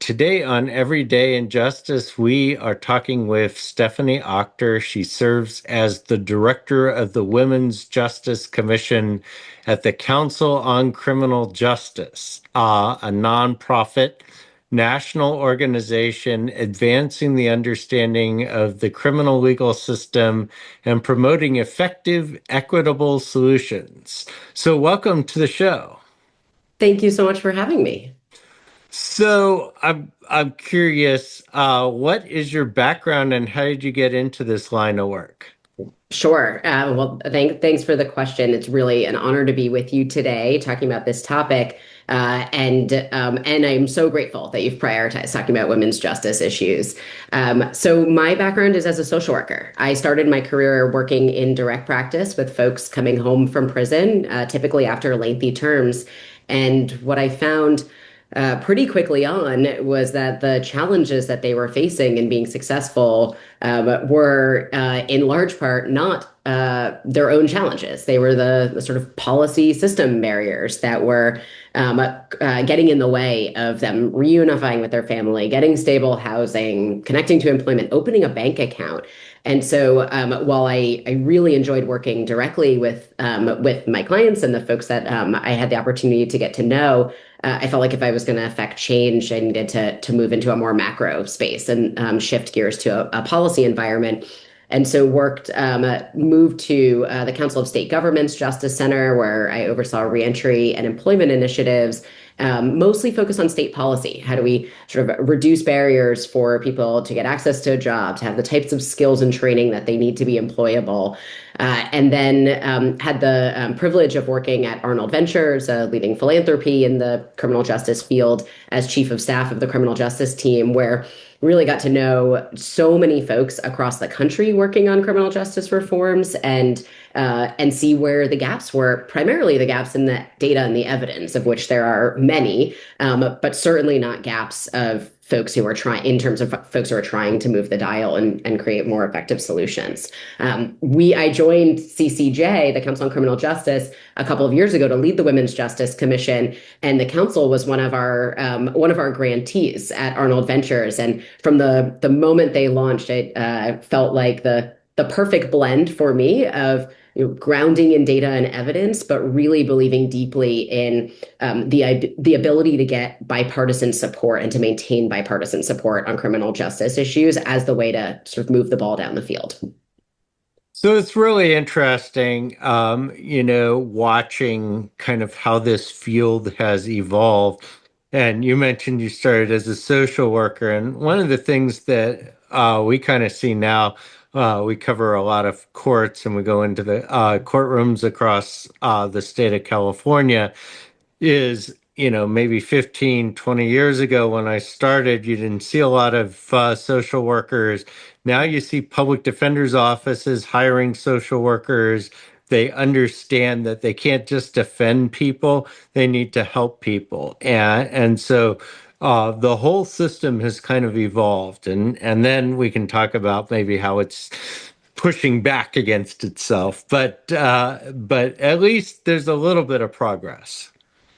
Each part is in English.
Today on Everyday Injustice, we are talking with Stephanie Akhter. She serves as the director of the Women's Justice Commission at the Council on Criminal Justice, a nonprofit national organization advancing the understanding of the criminal legal system and promoting effective, equitable solutions. So, welcome to the show. Thank you so much for having me. So I'm curious, what is your background and how did you get into this line of work? Sure. Thanks for the question. It's really an honor to be with you today talking about this topic. And I'm so grateful that you've prioritized talking about women's justice issues. So my background is as a social worker. I started my career working in direct practice with folks coming home from prison, typically after lengthy terms. And what I found pretty quickly on was that the challenges that they were facing in being successful were in large part not their own challenges. They were the sort of policy system barriers that were getting in the way of them reunifying with their family, getting stable housing, connecting to employment, opening a bank account. And so while I really enjoyed working directly with my clients and the folks that I had the opportunity to get to know, I felt like if I was going to affect change, I needed to move into a more macro space and shift gears to a policy environment. And so moved to the Council of State Governments Justice Center, where I oversaw reentry and employment initiatives, mostly focused on state policy. How do we sort of reduce barriers for people to get access to a job, to have the types of skills and training that they need to be employable? And then had the privilege of working at Arnold Ventures, leading philanthropy in the criminal justice field as chief of staff of the criminal justice team, where really got to know so many folks across the country working on criminal justice reforms and see where the gaps were, primarily the gaps in the data and the evidence, of which there are many, but certainly not gaps of folks who are trying, in terms of folks who are trying to move the dial and create more effective solutions. I joined CCJ, the Council on Criminal Justice, a couple of years ago to lead the Women's Justice Commission, and the council was one of our grantees at Arnold Ventures. And from the moment they launched, it felt like the perfect blend for me of grounding in data and evidence, but really believing deeply in the ability to get bipartisan support and to maintain bipartisan support on criminal justice issues as the way to sort of move the ball down the field. So it's really interesting, watching kind of how this field has evolved. And you mentioned you started as a social worker, and one of the things that we kind of see now, we cover a lot of courts and we go into the courtrooms across the state of California, is, maybe 15, 20 years ago when I started, you didn't see a lot of social workers. Now you see public defenders' offices hiring social workers. They understand that they can't just defend people, they need to help people. And so the whole system has kind of evolved. And then we can talk about maybe how it's pushing back against itself. But at least there's a little bit of progress.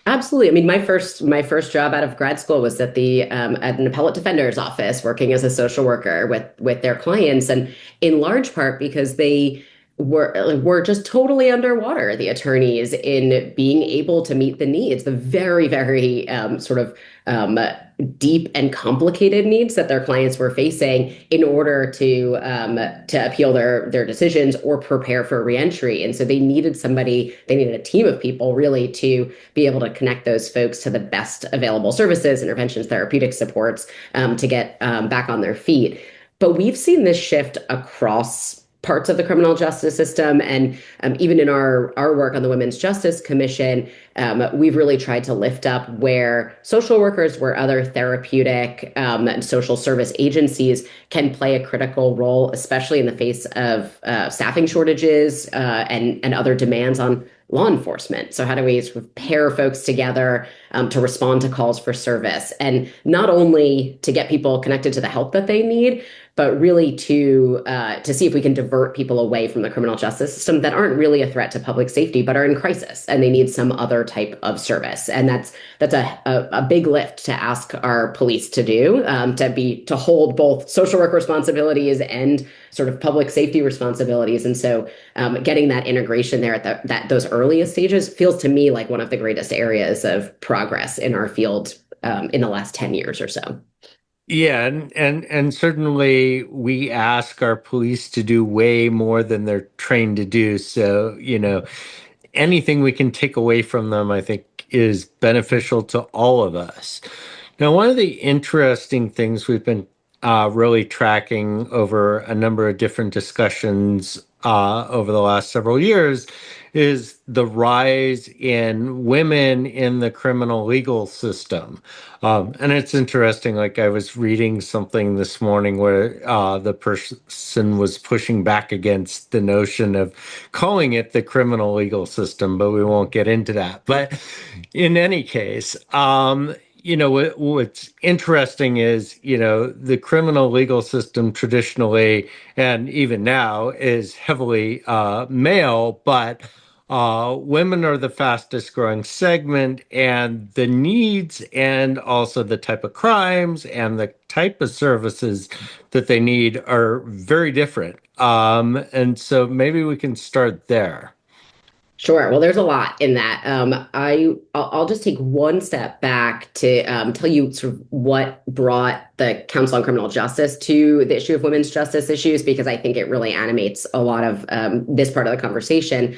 Absolutely. I mean, my first job out of grad school was at an appellate defender's office, working as a social worker with their clients, and in large part because they were just totally underwater, the attorneys, in being able to meet the needs, the very, very sort of deep and complicated needs that their clients were facing in order to appeal their decisions or prepare for reentry. And so they needed a team of people really to be able to connect those folks to the best available services, interventions, therapeutic supports to get back on their feet. But we've seen this shift across parts of the criminal justice system. And even in our work on the Women's Justice Commission, we've really tried to lift up where social workers, where other therapeutic and social service agencies can play a critical role, especially in the face of staffing shortages and other demands on law enforcement. So how do we sort of pair folks together to respond to calls for service, and not only to get people connected to the help that they need, but really to see if we can divert people away from the criminal justice system that aren't really a threat to public safety, but are in crisis and they need some other type of service. And that's a big lift to ask our police to do, to hold both social work responsibilities and sort of public safety responsibilities. And so getting that integration there at those earliest stages feels to me like one of the greatest areas of progress in our field in the last 10 years or so. Yeah, and certainly we ask our police to do way more than they're trained to do. So, anything we can take away from them, I think, is beneficial to all of us. Now, one of the interesting things we've been really tracking over a number of different discussions over the last several years is the rise in women in the criminal legal system. And it's interesting, like I was reading something this morning where the person was pushing back against the notion of calling it the criminal legal system, but we won't get into that. But in any case, what's interesting is, the criminal legal system traditionally, and even now, is heavily male, but women are the fastest growing segment, and the needs and also the type of crimes and the type of services that they need are very different. And so maybe we can start there. Sure. Well, there's a lot in that. I'll just take one step back to tell you sort of what brought the Council on Criminal Justice to the issue of women's justice issues, because I think it really animates a lot of this part of the conversation.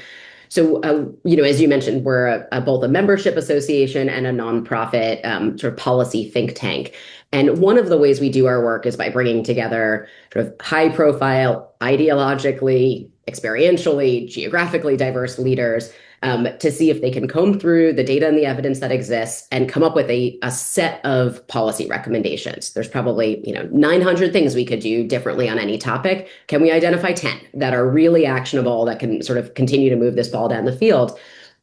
So, as you mentioned, we're both a membership association and a nonprofit sort of policy think tank. And one of the ways we do our work is by bringing together sort of high profile, ideologically, experientially, geographically diverse leaders to see if they can comb through the data and the evidence that exists and come up with a set of policy recommendations. There's probably 900 things we could do differently on any topic. Can we identify 10 that are really actionable, that can sort of continue to move this ball down the field?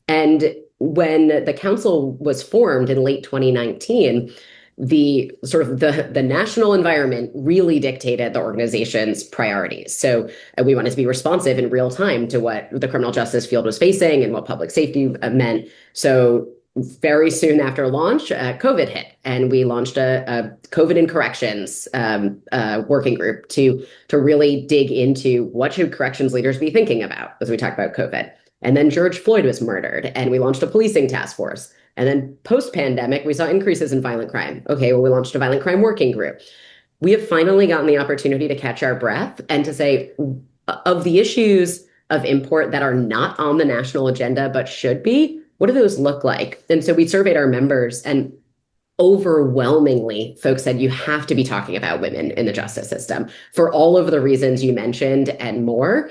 And when the council was formed in late 2019, the national environment really dictated the organization's priorities. So we wanted to be responsive in real time to what the criminal justice field was facing and what public safety meant. So very soon after launch, COVID hit, and we launched a COVID in corrections working group to really dig into what should corrections leaders be thinking about as we talk about COVID. And then George Floyd was murdered, and we launched a policing task force. And then post-pandemic, we saw increases in violent crime. Okay, well, we launched a violent crime working group. We have finally gotten the opportunity to catch our breath and to say, of the issues of import that are not on the national agenda but should be, what do those look like? And so we surveyed our members, and overwhelmingly, folks said you have to be talking about women in the justice system for all of the reasons you mentioned and more.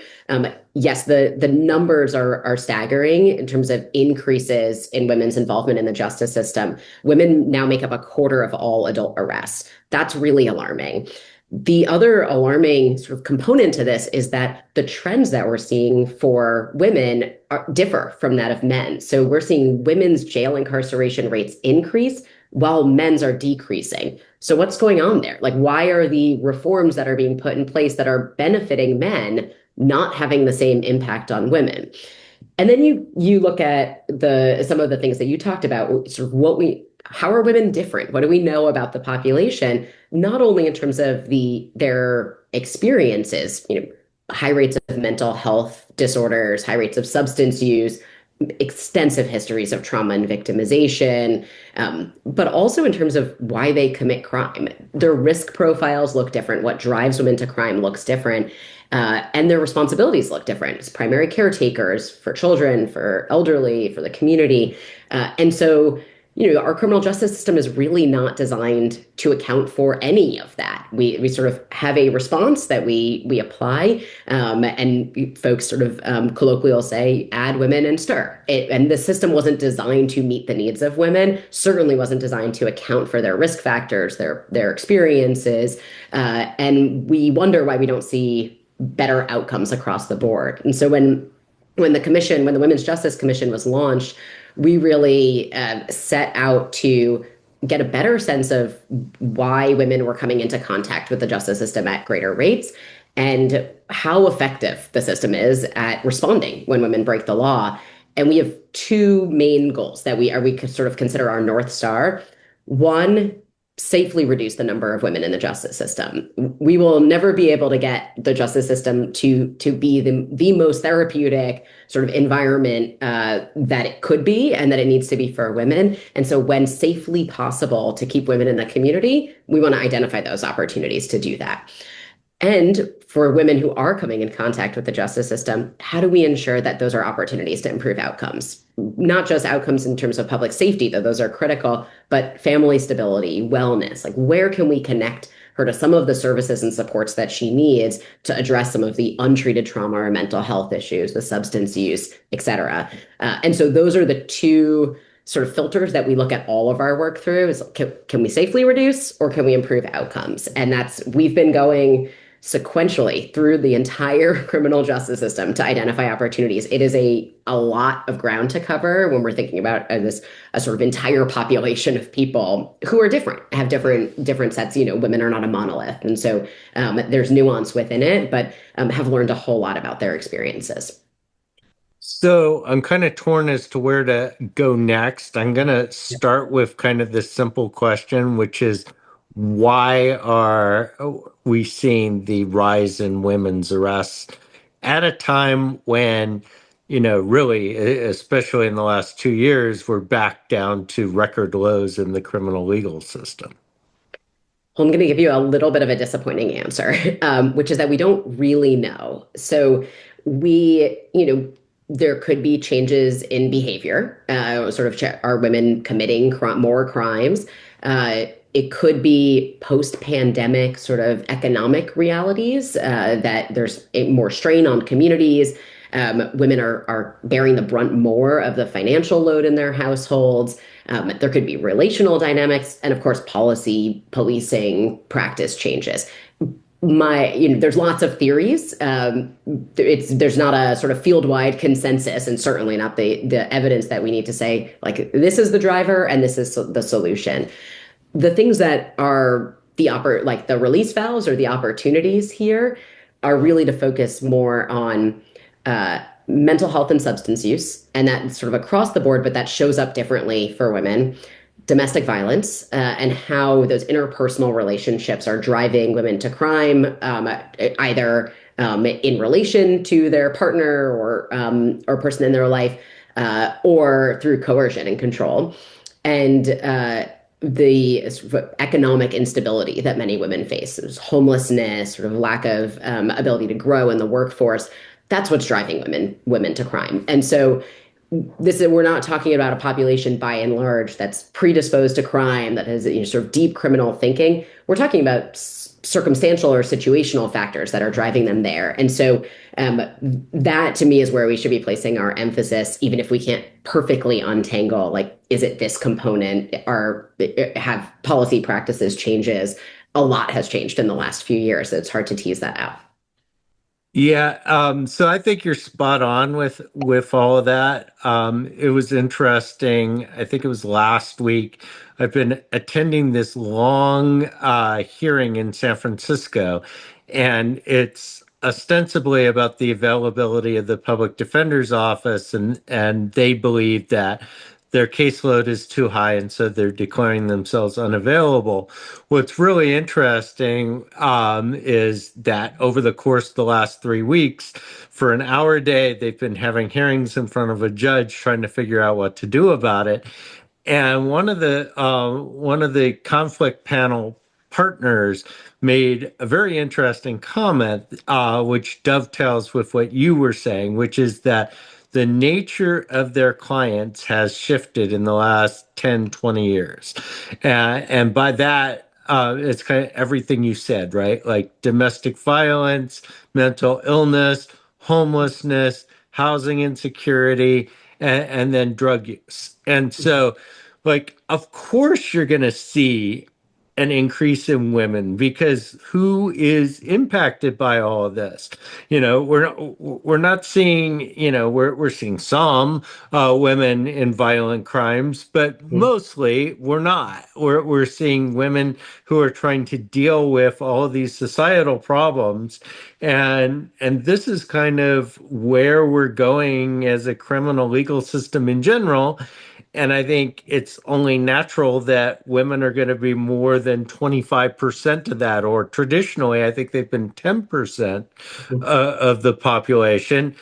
Yes, the numbers are staggering in terms of increases in women's involvement in the justice system. Women now make up a quarter of all adult arrests. That's really alarming. The other alarming sort of component to this is that the trends that we're seeing for women differ from that of men. So we're seeing women's jail incarceration rates increase while men's are decreasing. So what's going on there? Like, why are the reforms that are being put in place that are benefiting men not having the same impact on women? And then you look at some of the things that you talked about, sort of how are women different? What do we know about the population? Not only in terms of their experiences, high rates of mental health disorders, high rates of substance use, extensive histories of trauma and victimization, but also in terms of why they commit crime. Their risk profiles look different. What drives women to crime looks different. And their responsibilities look different. As primary caretakers for children, for elderly, for the community. And so our criminal justice system is really not designed to account for any of that. We sort of have a response that we apply, and folks sort of colloquially say, add women and stir. And the system wasn't designed to meet the needs of women, certainly wasn't designed to account for their risk factors, their experiences. And we wonder why we don't see better outcomes across the board. And so when the Women's Justice Commission was launched, we really set out to get a better sense of why women were coming into contact with the justice system at greater rates and how effective the system is at responding when women break the law. And we have two main goals that we could sort of consider our North Star. One, safely reduce the number of women in the justice system. We will never be able to get the justice system to be the most therapeutic sort of environment that it could be and that it needs to be for women. And so when safely possible to keep women in the community, we want to identify those opportunities to do that. And for women who are coming in contact with the justice system, how do we ensure that those are opportunities to improve outcomes? Not just outcomes in terms of public safety, though those are critical, but family stability, wellness. Like, where can we connect her to some of the services and supports that she needs to address some of the untreated trauma or mental health issues, the substance use, et cetera? And so those are the two sort of filters that we look at all of our work through is can we safely reduce or can we improve outcomes? And we've been going sequentially through the entire criminal justice system to identify opportunities. It is a lot of ground to cover when we're thinking about this a sort of entire population of people who are different, have different sets. Women are not a monolith, and so there's nuance within it, but have learned a whole lot about their experiences. So I'm kind of torn as to where to go next. I'm going to start with kind of this simple question, which is why are we seeing the rise in women's arrests at a time when, really, especially in the last 2 years, we're back down to record lows in the criminal legal system? Well, I'm going to give you a little bit of a disappointing answer, which is that we don't really know. So there could be changes in behavior, are women committing more crimes? It could be post-pandemic sort of economic realities that there's more strain on communities. Women are bearing the brunt more of the financial load in their households. There could be relational dynamics, and of course, policy, policing, practice changes. There's lots of theories. There's not a sort of field-wide consensus, and certainly not the evidence that we need to say like this is the driver and this is the solution. The things that are like the release valves or the opportunities here are really to focus more on mental health and substance use, and that sort of across the board, but that shows up differently for women. Domestic violence and how those interpersonal relationships are driving women to crime, either in relation to their partner or person in their life, or through coercion and control, and the sort of economic instability that many women face. There's homelessness, sort of lack of ability to grow in the workforce. That's what's driving women to crime. And so we're not talking about a population by and large that's predisposed to crime, that has sort of deep criminal thinking. We're talking about circumstantial or situational factors that are driving them there. And so that to me is where we should be placing our emphasis, even if we can't perfectly untangle, like, is it this component or have policy practices changes? A lot has changed in the last few years, so it's hard to tease that out. Yeah, so I think you're spot on with all of that. It was interesting. I think it was last week. I've been attending this long hearing in San Francisco, and it's ostensibly about the availability of the public defender's office, and they believe that their caseload is too high, and so they're declaring themselves unavailable. What's really interesting is that over the course of the last 3 weeks, for an hour a day, they've been having hearings in front of a judge trying to figure out what to do about it. And one of the conflict panel partners made a very interesting comment, which dovetails with what you were saying, which is that the nature of their clients has shifted in the last 10, 20 years. And by that, it's kind of everything you said, right? Like domestic violence, mental illness, homelessness, housing insecurity, and then drug use. And so, like, of course, you're going to see an increase in women because who is impacted by all of this? We're not seeing, we're seeing some women in violent crimes, but mostly we're not. We're seeing women who are trying to deal with all of these societal problems, and this is kind of where we're going as a criminal legal system in general. And I think it's only natural that women are going to be more than 25% of that, or traditionally, I think they've been 10% of the population.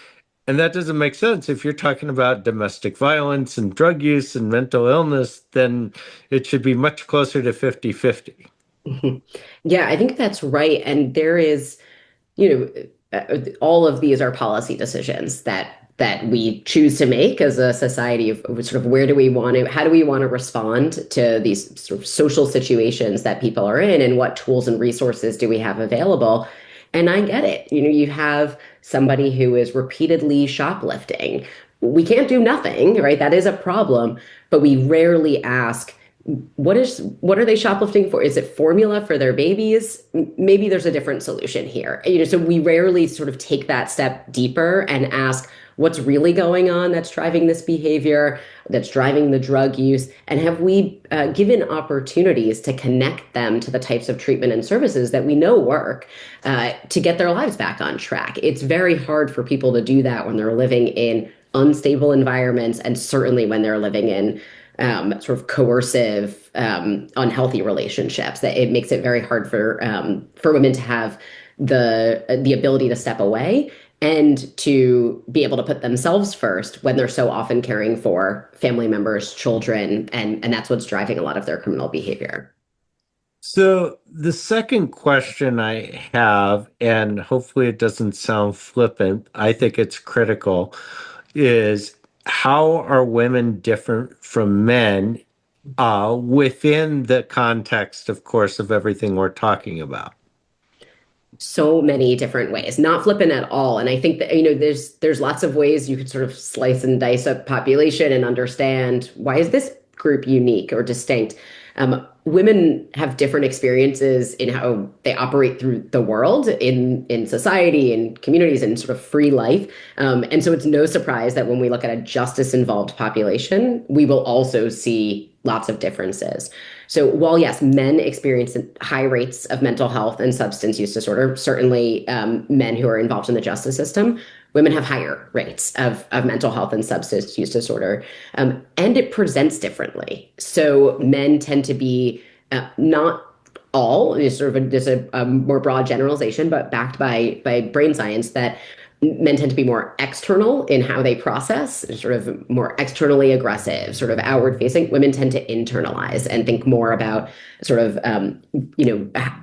And that doesn't make sense. If you're talking about domestic violence and drug use and mental illness, then it should be much closer to 50-50. Mhm. Yeah, I think that's right. And there is, all of these are policy decisions that we choose to make as a society of sort of where do we want to, how do we want to respond to these sort of social situations that people are in, and what tools and resources do we have available? And I get it. You have somebody who is repeatedly shoplifting. We can't do nothing, right? That is a problem, but we rarely ask, what are they shoplifting for? Is it formula for their babies? Maybe there's a different solution here. So we rarely sort of take that step deeper and ask what's really going on that's driving this behavior, that's driving the drug use, and have we given opportunities to connect them to the types of treatment and services that we know work to get their lives back on track. It's very hard for people to do that when they're living in unstable environments, and certainly when they're living in sort of coercive, unhealthy relationships. That it makes it very hard for women to have the ability to step away and to be able to put themselves first when they're so often caring for family members, children, and that's what's driving a lot of their criminal behavior. So the second question I have, and hopefully it doesn't sound flippant, I think it's critical, is how are women different from men within the context, of course, of everything we're talking about? So many different ways, not flippant at all. And I think that, there's lots of ways you could sort of slice and dice a population and understand, why is this group unique or distinct? Women have different experiences in how they operate through the world, in society, in communities, and sort of free life. And so it's no surprise that when we look at a justice involved population, we will also see lots of differences. So while yes, men experience high rates of mental health and substance use disorder, certainly men who are involved in the justice system, women have higher rates of mental health and substance use disorder, and it presents differently. So men tend to be not all, is sort of a more broad generalization, but backed by brain science, that men tend to be more external in how they process, sort of more externally aggressive, sort of outward facing. Women tend to internalize and think more about sort of,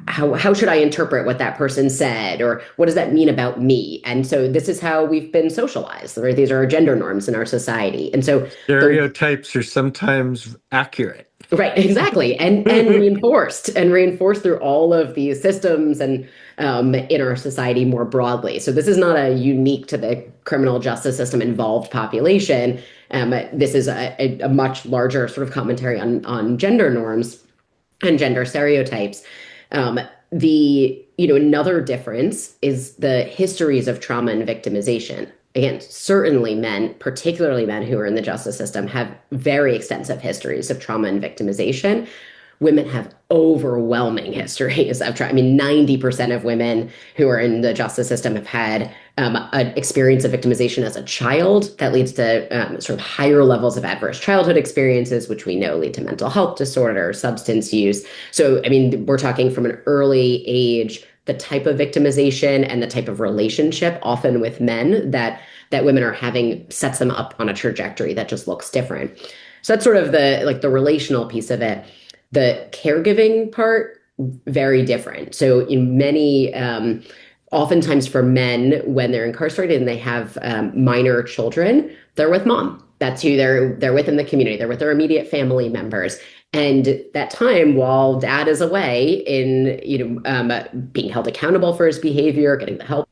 how should I interpret what that person said, or what does that mean about me? And so this is how we've been socialized, right? These are our gender norms in our society. And so the Stereotypes are sometimes accurate. Right, exactly, and reinforced through all of these systems and in our society more broadly. So this is not a unique to the criminal justice system involved population. This is a much larger sort of commentary on gender norms and gender stereotypes. Another difference is the histories of trauma and victimization. Again, certainly men, particularly men who are in the justice system, have very extensive histories of trauma and victimization. Women have overwhelming histories of trauma. I mean, 90% of women who are in the justice system have had an experience of victimization as a child that leads to sort of higher levels of adverse childhood experiences, which we know lead to mental health disorder, substance use. So, I mean, we're talking from an early age, the type of victimization and the type of relationship, often with men, that women are having sets them up on a trajectory that just looks different. So that's sort of the relational piece of it. The caregiving part, very different. So in many, oftentimes for men, when they're incarcerated and they have minor children, they're with mom. That's who they're with in the community. They're with their immediate family members. And that time, while dad is away in, being held accountable for his behavior, getting the help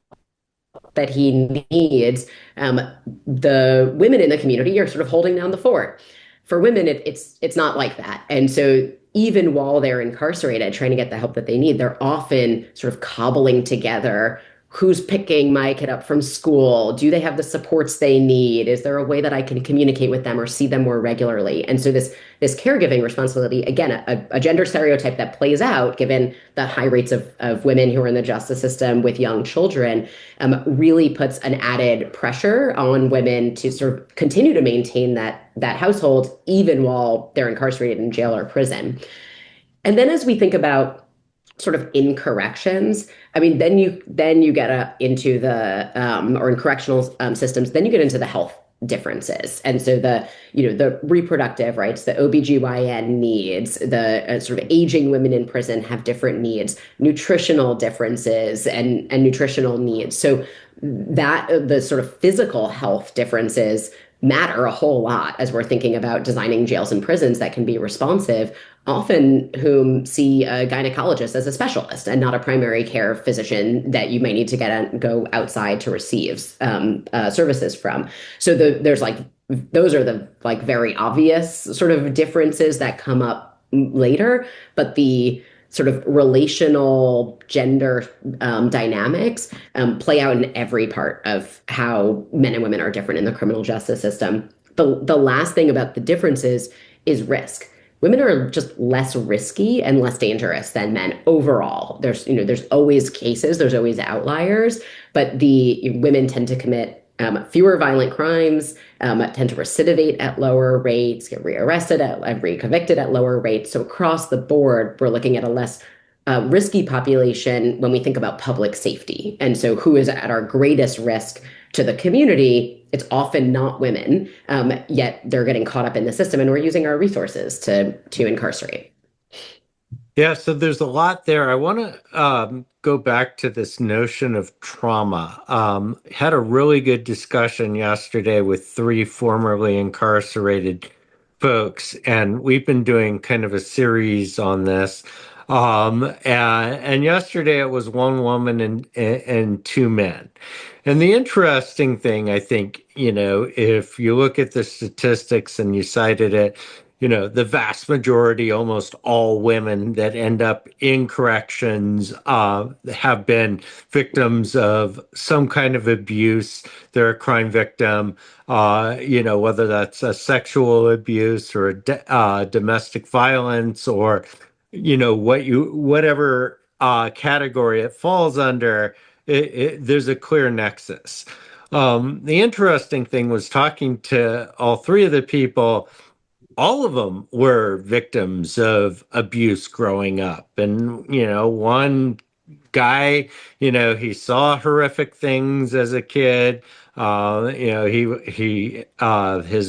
that he needs, the women in the community are sort of holding down the fort. For women, it's not like that. And so even while they're incarcerated, trying to get the help that they need, they're often sort of cobbling together who's picking my kid up from school? Do they have the supports they need? Is there a way that I can communicate with them or see them more regularly? And so this caregiving responsibility, again, a gender stereotype that plays out given the high rates of women who are in the justice system with young children, really puts an added pressure on women to sort of continue to maintain that household even while they're incarcerated in jail or prison. And then as we think about sort of in corrections, I mean, then you get into the or in correctional systems, then you get into the health differences. And so the reproductive rights, the OBGYN needs, the sort of aging women in prison have different needs, nutritional differences and nutritional needs. So that the sort of physical health differences matter a whole lot as we're thinking about designing jails and prisons that can be responsive, often whom see a gynecologist as a specialist and not a primary care physician that you may need to go outside to receive services from. So there's like those are the like very obvious sort of differences that come up later, but the sort of relational gender dynamics play out in every part of how men and women are different in the criminal justice system. The last thing about the differences is risk. Women are just less risky and less dangerous than men overall. There's always cases, there's always outliers, but the women tend to commit fewer violent crimes, tend to recidivate at lower rates, get rearrested and reconvicted at lower rates. So across the board, we're looking at a less risky population when we think about public safety. And so who is at our greatest risk to the community? It's often not women, yet they're getting caught up in the system, and we're using our resources to incarcerate. Yeah, so there's a lot there. I want to go back to this notion of trauma. Had a really good discussion yesterday with three formerly incarcerated folks, and we've been doing kind of a series on this. And yesterday it was one woman and two men. And the interesting thing, I think, if you look at the statistics and you cited it, the vast majority, almost all women that end up in corrections have been victims of some kind of abuse. They're a crime victim, whether that's a sexual abuse or domestic violence or, whatever category it falls under, there's a clear nexus. The interesting thing was talking to all three of the people. All of them were victims of abuse growing up. And, one guy, he saw horrific things as a kid. His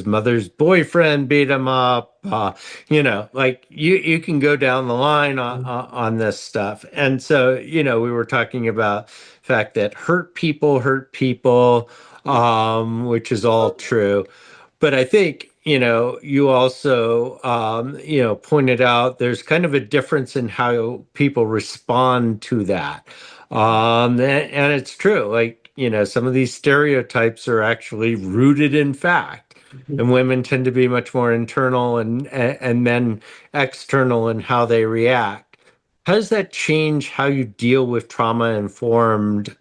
mother's boyfriend beat him up. Like you can go down the line on this stuff. And so, we were talking about the fact that hurt people, which is all true. But I think, you also, pointed out there's kind of a difference in how people respond to that. And it's true. Like, some of these stereotypes are actually rooted in fact. And women tend to be much more internal and men external in how they react. How does that change how you deal with trauma-informed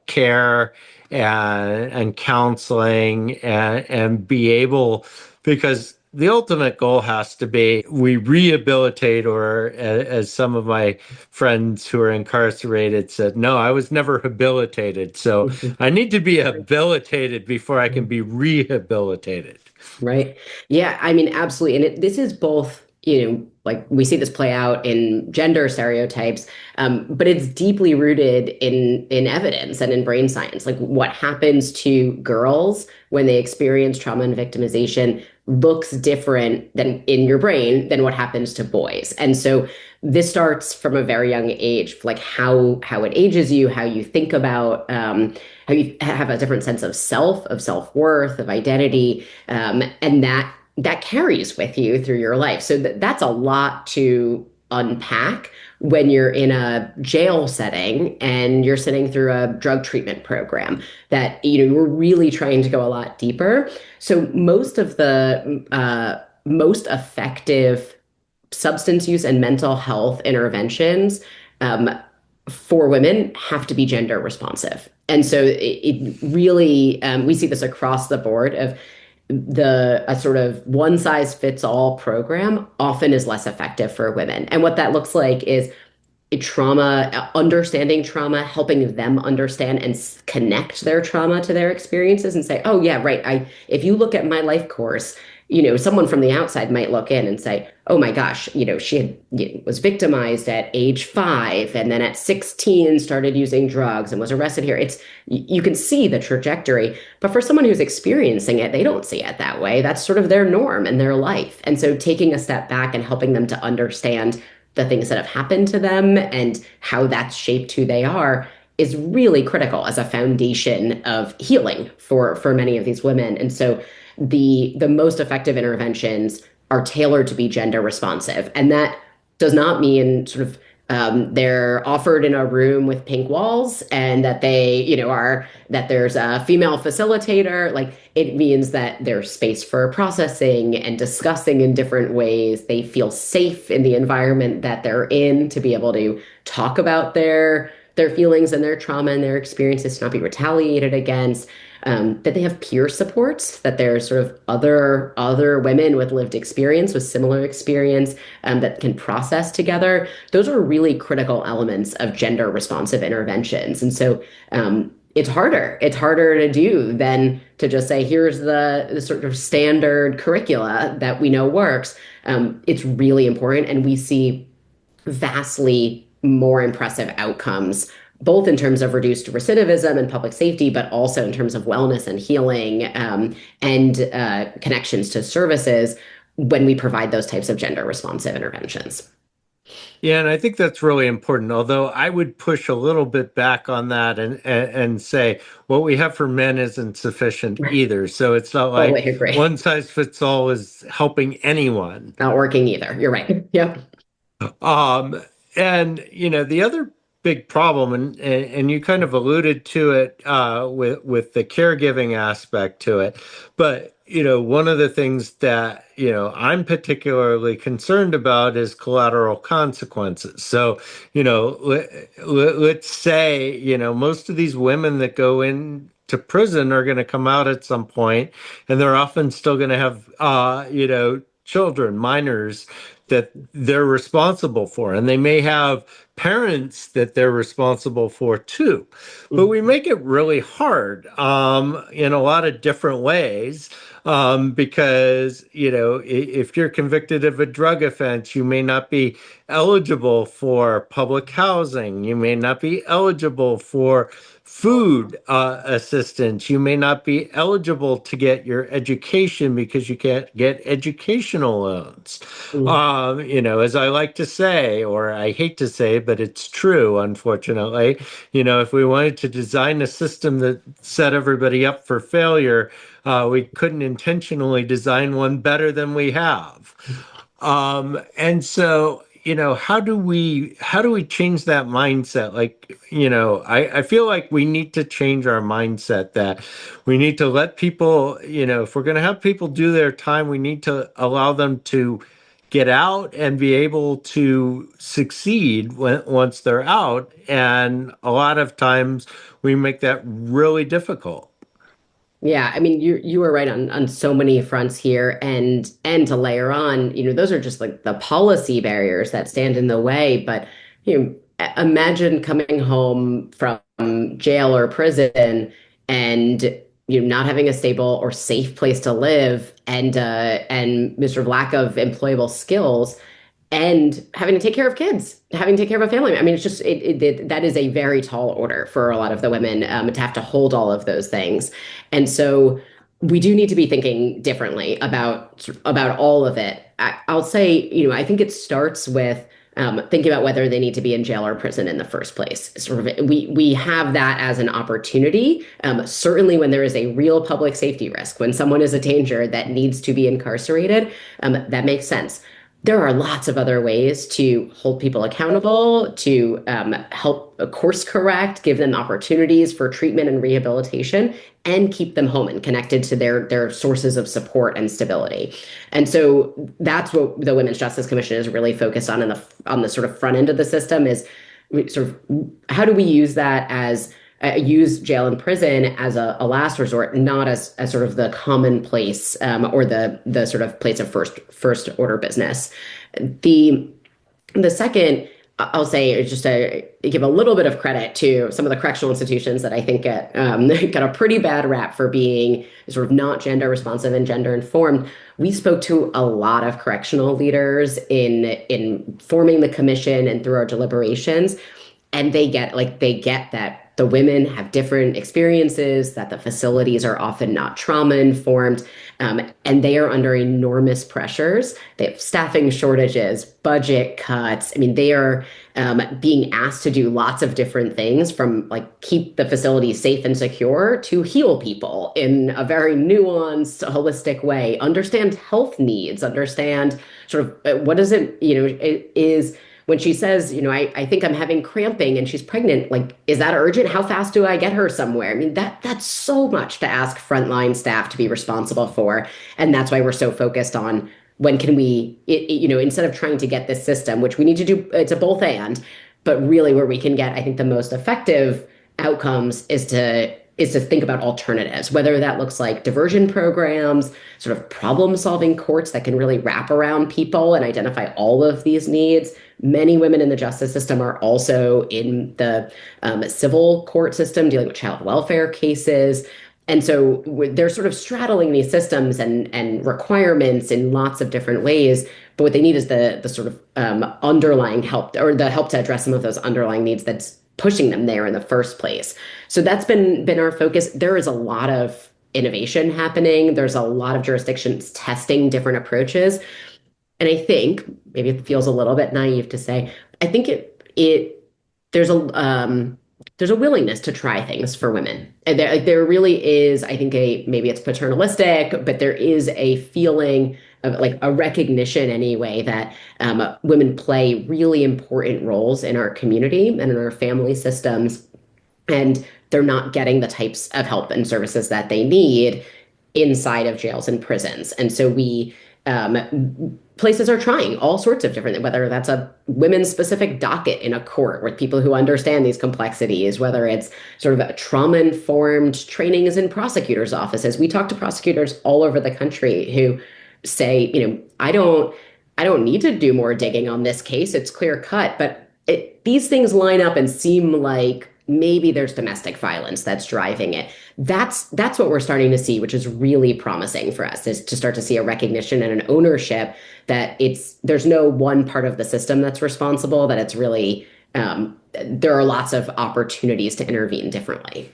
care and counseling and be able, because the ultimate goal has to be we rehabilitate, or as some of my friends who are incarcerated said, no, I was never habilitated. So I need to be habilitated before I can be rehabilitated. Right. Yeah, I mean, absolutely. And this is both, like we see this play out in gender stereotypes, but it's deeply rooted in evidence and in brain science. Like what happens to girls when they experience trauma and victimization looks different than in your brain than what happens to boys. And so this starts from a very young age, like how it ages you, how you think about how you have a different sense of self-worth, of identity, and that carries with you through your life. So that's a lot to unpack when you're in a jail setting and you're sitting through a drug treatment program that, we're really trying to go a lot deeper. So most of the most effective substance use and mental health interventions um, for women have to be gender responsive. And so it really, we see this across the board of the a sort of one size fits all program often is less effective for women. And what that looks like is trauma, understanding trauma, helping them understand and connect their trauma to their experiences and say, oh yeah, right. If you look at my life course, someone from the outside might look in and say, oh my gosh, she was victimized at age 5 and then at 16 started using drugs and was arrested here. You can see the trajectory, but for someone who's experiencing it, they don't see it that way. That's sort of their norm and their life. And so taking a step back and helping them to understand the things that have happened to them and how that's shaped who they are is really critical as a foundation of healing for many of these women. And so the most effective interventions are tailored to be gender responsive. And that does not mean sort of they're offered in a room with pink walls and that that there's a female facilitator. Like it means that there's space for processing and discussing in different ways. They feel safe in the environment that they're in to be able to talk about their feelings and their trauma and their experiences to not be retaliated against. That they have peer supports, that there's sort of other women with lived experience, with similar experience, that can process together. Those are really critical elements of gender responsive interventions. And so it's harder. It's harder to do than to just say, here's the sort of standard curricula that we know works. It's really important. And we see vastly more impressive outcomes both in terms of reduced recidivism and public safety, but also in terms of wellness and healing and connections to services when we provide those types of gender responsive interventions. Yeah, and I think that's really important. Although I would push a little bit back on that and say what we have for men isn't sufficient either. So it's not like Totally agree. one size fits all is helping anyone. Not working either. You're right. Yep. Um, and the other big problem, and you kind of alluded to it with the caregiving aspect to it, but one of the things that I'm particularly concerned about is collateral consequences. So let's say most of these women that go in to prison are going to come out at some point, and they're often still going to have children, minors that they're responsible for, and they may have parents that they're responsible for too. But we make it really hard in a lot of different ways because if you're convicted of a drug offense, you may not be eligible for public housing, you may not be eligible for food assistance. You may not be eligible to get your education because you can't get educational loans. Mm. As I like to say, or I hate to say, but it's true, unfortunately, if we wanted to design a system that set everybody up for failure, we couldn't intentionally design one better than we have. And so, how do we change that mindset? Like, I feel like we need to change our mindset that we need to let people, if we're going to have people do their time, we need to allow them to get out and be able to succeed once they're out. And a lot of times we make that really difficult. Yeah, I mean you were right on so many fronts here, and to layer on, those are just like the policy barriers that stand in the way. But imagine coming home from jail or prison and not having a stable or safe place to live and sort of lack of employable skills and having to take care of kids, having to take care of a family. I mean, it's just that is a very tall order for a lot of the women to have to hold all of those things, and so we do need to be thinking differently about all of it. I'll say, I think it starts with thinking about whether they need to be in jail or prison in the first place. Sort of, we have that as an opportunity. Certainly, when there is a real public safety risk, when someone is a danger that needs to be incarcerated, that makes sense. there are lots of other ways to hold people accountable, to help course correct, give them opportunities for treatment and rehabilitation, and keep them home and connected to their sources of support and stability. And so that's what the Women's Justice Commission is really focused on in the sort of front end of the system is sort of how do we use that as use jail and prison as a last resort, not as sort of the commonplace or the sort of place of first order business. The the second, I'll say, is just to give a little bit of credit to some of the correctional institutions that I think get got a pretty bad rap for being sort of not gender responsive and gender informed. We spoke to a lot of correctional leaders in forming the commission and through our deliberations, and they get that the women have different experiences, that the facilities are often not trauma informed, and they are under enormous pressures. They have staffing shortages, budget cuts. I mean, they are being asked to do lots of different things, from like keep the facility safe and secure to heal people in a very nuanced, holistic way, understand health needs, understand sort of what does it, it is when she says, I think I'm having cramping and she's pregnant, like, is that urgent? How fast do I get her somewhere? I mean, that's so much to ask frontline staff to be responsible for. And that's why we're so focused on when can we, instead of trying to get this system, which we need to do, it's a both and, but really where we can get, I think, the most effective outcomes is to think about alternatives, whether that looks like diversion programs, sort of problem solving courts that can really wrap around people and identify all of these needs. Many women in the justice system are also in the civil court system dealing with child welfare cases. And so they're sort of straddling these systems and requirements in lots of different ways. But what they need is the sort of underlying help, or the help to address some of those underlying needs that's pushing them there in the first place. So that's been our focus. There is a lot of innovation happening. There's a lot of jurisdictions testing different approaches. And I think maybe it feels a little bit naive to say, I think it there's a willingness to try things for women. And there really is, I think, maybe it's paternalistic, but there is a feeling of like a recognition anyway that women play really important roles in our community and in our family systems, and they're not getting the types of help and services that they need inside of jails and prisons. And so places are trying all sorts of different, whether that's a women's specific docket in a court with people who understand these complexities, whether it's sort of a trauma informed trainings in prosecutors' offices. We talk to prosecutors all over the country who say, I don't need to do more digging on this case. It's clear cut, but these things line up and seem like maybe there's domestic violence that's driving it. That's what we're starting to see, which is really promising for us, is to start to see a recognition and an ownership that there's no one part of the system that's responsible, that it's really there are lots of opportunities to intervene differently.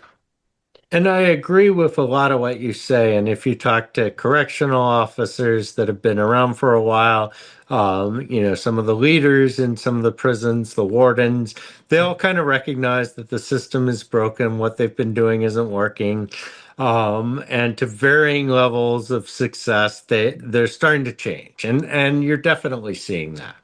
And I agree with a lot of what you say. And if you talk to correctional officers that have been around for a while, some of the leaders in some of the prisons, the wardens, they all kind of recognize that the system is broken, what they've been doing isn't working. And to varying levels of success, they're starting to change. And you're definitely seeing that.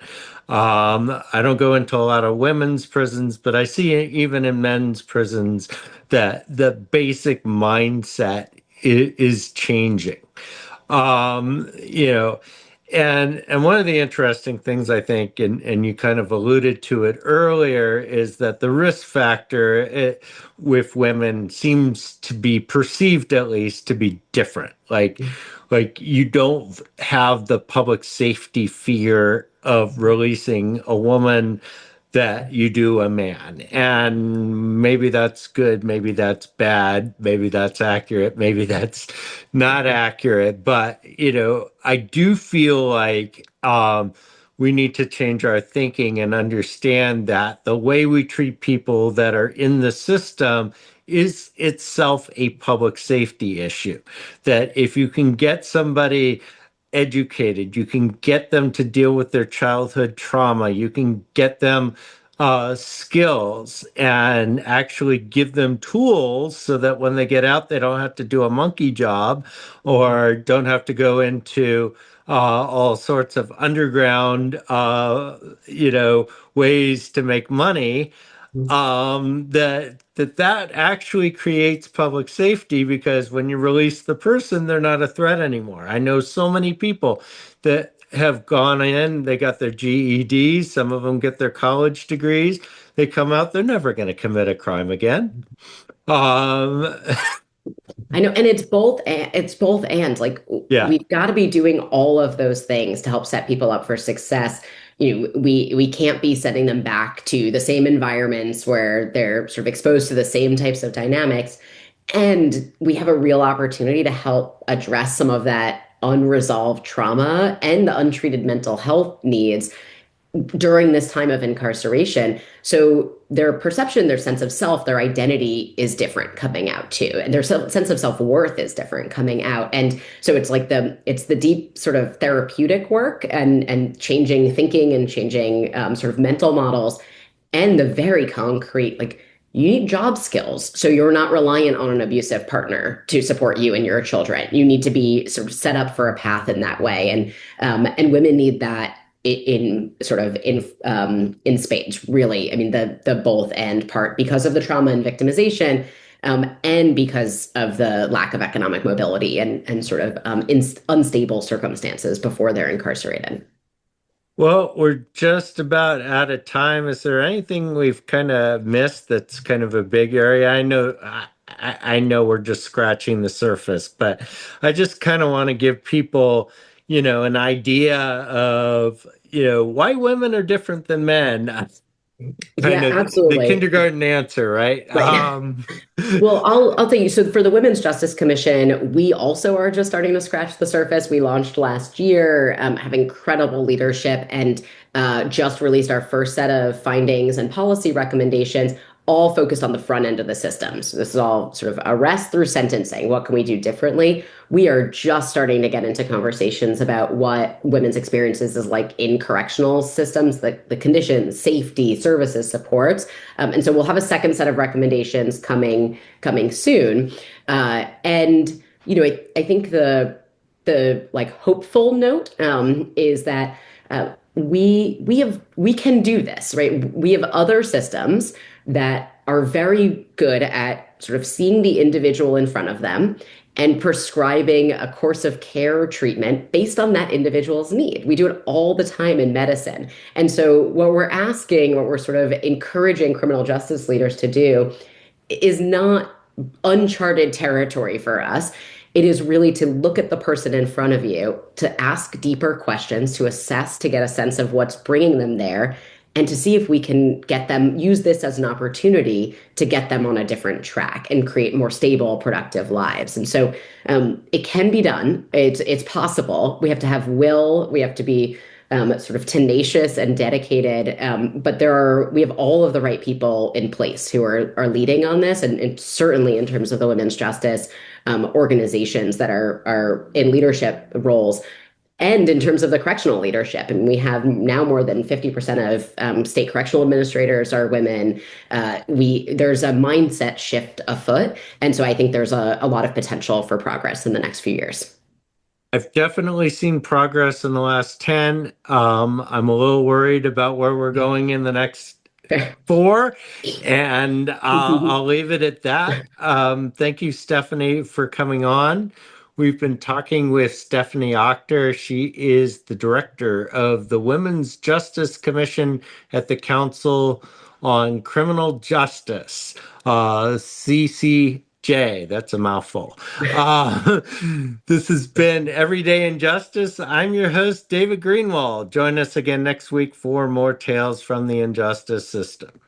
I don't go into a lot of women's prisons, but I see it even in men's prisons that the basic mindset is changing. Um, you know, and one of the interesting things I think, and you kind of alluded to it earlier, is that the risk factor with women seems to be perceived, at least, to be different. Like you don't have the public safety fear of releasing a woman that you do a man. And maybe that's good, maybe that's bad, maybe that's accurate, maybe that's not accurate. But, I do feel like we need to change our thinking and understand that the way we treat people that are in the system is itself a public safety issue. That if you can get somebody educated, you can get them to deal with their childhood trauma, you can get them skills and actually give them tools so that when they get out, they don't have to do a monkey job or don't have to go into all sorts of underground, ways to make money, that actually creates public safety because when you release the person, they're not a threat anymore. I know so many people that have gone in, they got their GEDs, some of them get their college degrees. They come out, they're never going to commit a crime again. Um, I know, and it's both and like yeah. we've got to be doing all of those things to help set people up for success. We can't be sending them back to the same environments where they're sort of exposed to the same types of dynamics. And we have a real opportunity to help address some of that unresolved trauma and the untreated mental health needs during this time of incarceration. So their perception, their sense of self, their identity is different coming out too. And their sense of self-worth is different coming out. And so it's the deep sort of therapeutic work and changing thinking and changing sort of mental models and the very concrete, like you need job skills. So you're not reliant on an abusive partner to support you and your children. You need to be sort of set up for a path in that way. And women need that in spades, really. I mean, the both and part because of the trauma and victimization, and because of the lack of economic mobility and sort of unstable circumstances before they're incarcerated. Well, we're just about out of time. Is there anything we've kind of missed that's kind of a big area? I know we're just scratching the surface, but I just kind of want to give people, an idea of, why women are different than men. Kind Yeah, of the absolutely. kindergarten answer, right? Right. Well, I'll tell you. So for the Women's Justice Commission, we also are just starting to scratch the surface. We launched last year, have incredible leadership, and just released our first set of findings and policy recommendations, all focused on the front end of the system. So this is all sort of arrest through sentencing. What can we do differently? We are just starting to get into conversations about what women's experiences is like in correctional systems, the conditions, safety, services, supports. And so we'll have a second set of recommendations coming soon. And I think the like hopeful note is that we can do this, right? We have other systems that are very good at sort of seeing the individual in front of them and prescribing a course of care or treatment based on that individual's need. We do it all the time in medicine. And so what we're sort of encouraging criminal justice leaders to do is not uncharted territory for us. It is really to look at the person in front of you, to ask deeper questions, to assess, to get a sense of what's bringing them there, and to see if we can get them, use this as an opportunity to get them on a different track and create more stable, productive lives. And so it can be done. It's possible. We have to have will. We have to be sort of tenacious and dedicated. But we have all of the right people in place who are leading on this, and certainly in terms of the women's justice organizations that are in leadership roles. And in terms of the correctional leadership, and we have now more than 50% of state correctional administrators are women. There's a mindset shift afoot, and so I think there's a lot of potential for progress in the next few years. I've definitely seen progress in the last 10. I'm a little worried about where we're going in the next Fair. 4, and I'll leave it at that. Thank you, Stephanie, for coming on. We've been talking with Stephanie Akhter. She is the director of the Women's Justice Commission at the Council on Criminal Justice, CCJ. That's a mouthful. Uh, this has been Everyday Injustice. I'm your host, David Greenwald. Join us again next week for more tales from the injustice system.